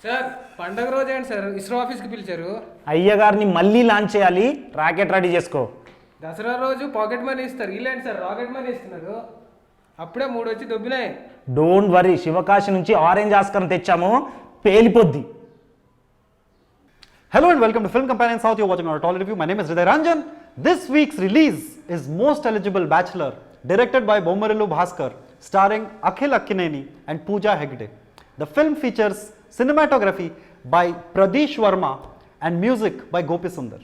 Sir పండగ రోజు ఏంటి సార్ ఇస్రో ఆఫీస్కి పిలిచారు. అయ్యగారిని మళ్ళీ లాంచ్ చేయాలి, రాకెట్ రెడీ చేసుకో. దసరా రోజు పాకెట్ మనీ ఇస్తారు, వీళ్ళేంటి సార్ రాకెట్ మనీ ఇస్తున్నారు. అప్పుడే 3 వచ్చి దొబ్బినాయి. డోంట్ వరీ, శివకాశి నుంచి ఆరెంజ్ ఆస్కర్ తెచ్చాము, పేలిపోద్ది. Hello and welcome to Film Companion South. You're watching our Toll Review. My name is Hriday Ranjan. This week's release is Most Eligible Bachelor, directed by Bommarillu Bhaskar, starring Akhil Akkineni and Pooja Hegde. The film features cinematography by Pradesh Verma and music by Gopi Sundar.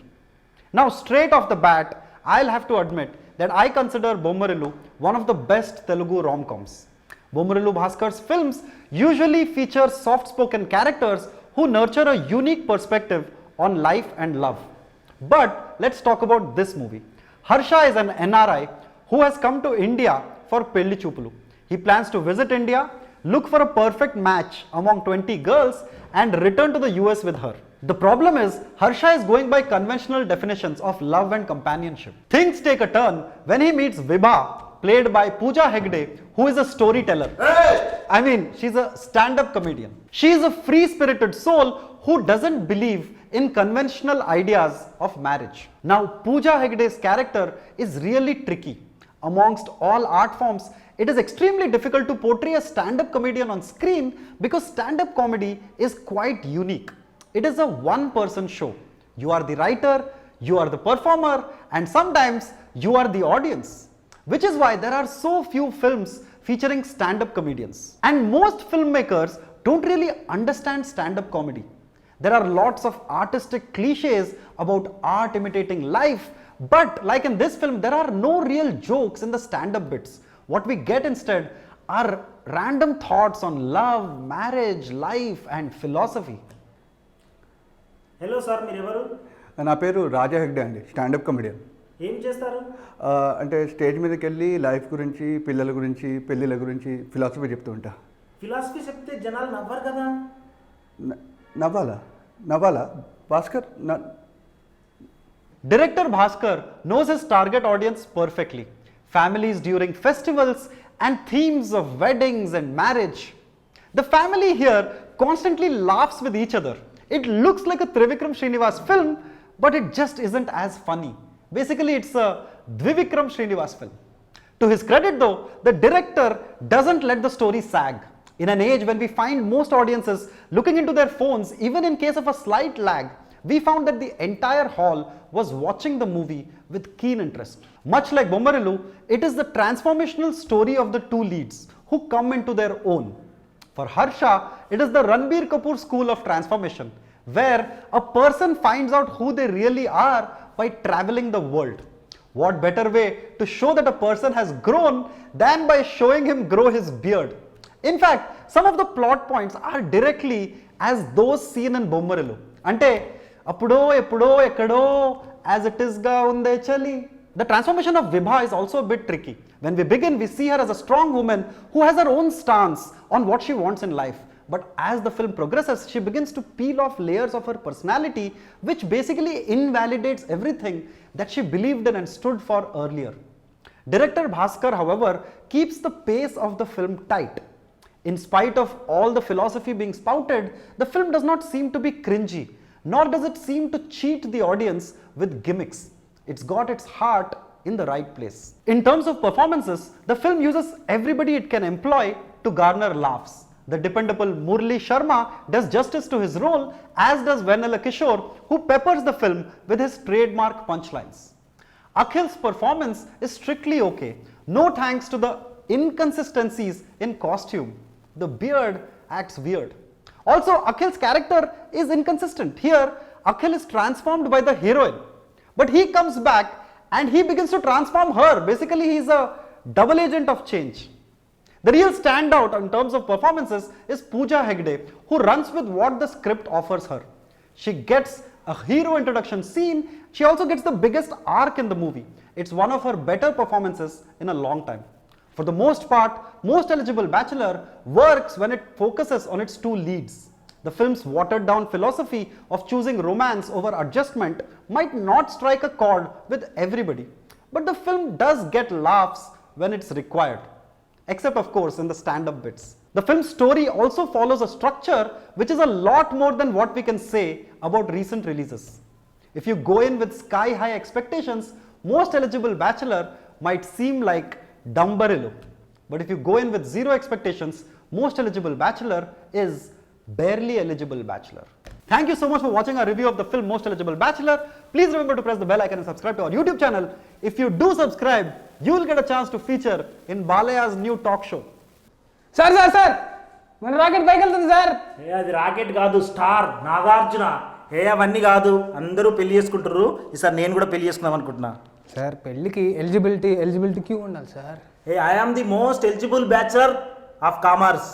Now, straight off the bat, I'll have to admit that I consider Bommarillu one of the best Telugu rom-coms. Bommarillu Bhaskar's films usually feature soft-spoken characters who nurture a unique perspective on life and love. But let's talk about this movie. Harsha is an NRI who has come to India for Pelli Choopulu. He plans to visit India, look for a perfect match among 20 girls and return to the US with her. The problem is, Harsha is going by conventional definitions of love and companionship. Things take a turn when he meets Vibha, played by Pooja Hegde, who is a storyteller. I mean, she's a stand-up comedian. She is a free-spirited soul who doesn't believe in conventional ideas of marriage. Now, Pooja Hegde's character is really tricky. Amongst all art forms, it is extremely difficult to portray a stand-up comedian on screen because stand-up comedy is quite unique. It is a one-person show. You are the writer, you are the performer, and sometimes you are the audience. Which is why there are so few films featuring stand-up comedians. And most filmmakers don't really understand stand-up comedy. There are lots of artistic cliches about art imitating life, but like in this film, there are no real jokes in the stand-up bits. What we get instead are random thoughts on love, marriage, life, and philosophy. Hello sir, మీరు ఎవరు? నా పేరు రాజా హెగ్డే అండి, stand up comedian. ఏం చేస్తారు? అంటే stage మీదకి వెళ్ళి లైఫ్ గురించి, పిల్లల గురించి, పెళ్ళిళ్ళ గురించి ఫిలాసఫీ చెప్తూ ఉంటా. ఫిలాసఫీ చెప్తే జనాలు నవ్వరు కదా. నవ్వాలా నవ్వాలా Bhaskar? Director Bhaskar knows his target audience perfectly. Families during festivals and themes of weddings and marriage. The family here constantly laughs with each other. It looks like a Trivikram Srinivas film, but it just isn't as funny. Basically, it's a Dvivikram Srinivas film. To his credit though, the director doesn't let the story sag. In an age when we find most audiences looking into their phones, even in case of a slight lag, we found that the entire hall was watching the movie with keen interest. Much like Bommarillu, it is the transformational story of the two leads who come into their own. For Harsha, it is the Ranbir Kapoor school of transformation, where a person finds out who they really are by traveling the world. What better way to show that a person has grown than by showing him grow his beard? In fact, some of the plot points are directly as those seen in Bommarillu. Ante appudo eppudo ekkado as it is ga unde chali. The transformation of Vibha is also a bit tricky. When we begin, we see her as a strong woman who has her own stance on what she wants in life. But as the film progresses, she begins to peel off layers of her personality, which basically invalidates everything that she believed in and stood for earlier. Director Bhaskar, however, keeps the pace of the film tight. In spite of all the philosophy being spouted, the film does not seem to be cringy, nor does it seem to cheat the audience with gimmicks. It's got its heart in the right place. In terms of performances, the film uses everybody it can employ to garner laughs. The dependable Murli Sharma does justice to his role, as does Vennela Kishore, who peppers the film with his trademark punchlines. Akhil's performance is strictly okay, no thanks to the inconsistencies in costume. The beard acts weird. Also, Akhil's character is inconsistent. Here, Akhil is transformed by the heroine, but he comes back and he begins to transform her. Basically, he is a double agent of change. The real standout in terms of performances is Pooja Hegde, who runs with what the script offers her. She gets a hero introduction scene. She also gets the biggest arc in the movie. It's one of her better performances in a long time. For the most part, Most Eligible Bachelor works when it focuses on its two leads. The film's watered down philosophy of choosing romance over adjustment might not strike a chord with everybody, but the film does get laughs when it's required. Except of course in the stand-up bits. The film's story also follows a structure which is a lot more than what we can say about recent releases. If you go in with sky-high expectations, Most Eligible Bachelor might seem like Dumbarilu. But if you go in with zero expectations, Most Eligible Bachelor is Barely Eligible Bachelor. Thank you so much for watching our review of the film Most Eligible Bachelor. Please remember to press the bell icon and subscribe to our YouTube channel. If you do subscribe, you will get a chance to feature in Balaya's new talk show. Sir sir sir మన rocket పైకి వెళ్తుంది sir. ఏ అది rocket కాదు, star Nagarjuna. ఏ అవన్నీ కాదు, అందరూ పెళ్లి చేసుకుంటారు. ఈసారి నేను కూడా పెళ్లి చేసుకుందాం అనుకుంటున్నా. సార్ పెళ్ళికి ఎలిజిబిలిటీ క్యూ ఉండాలి సార్. ఏ I am the most eligible bachelor of commerce.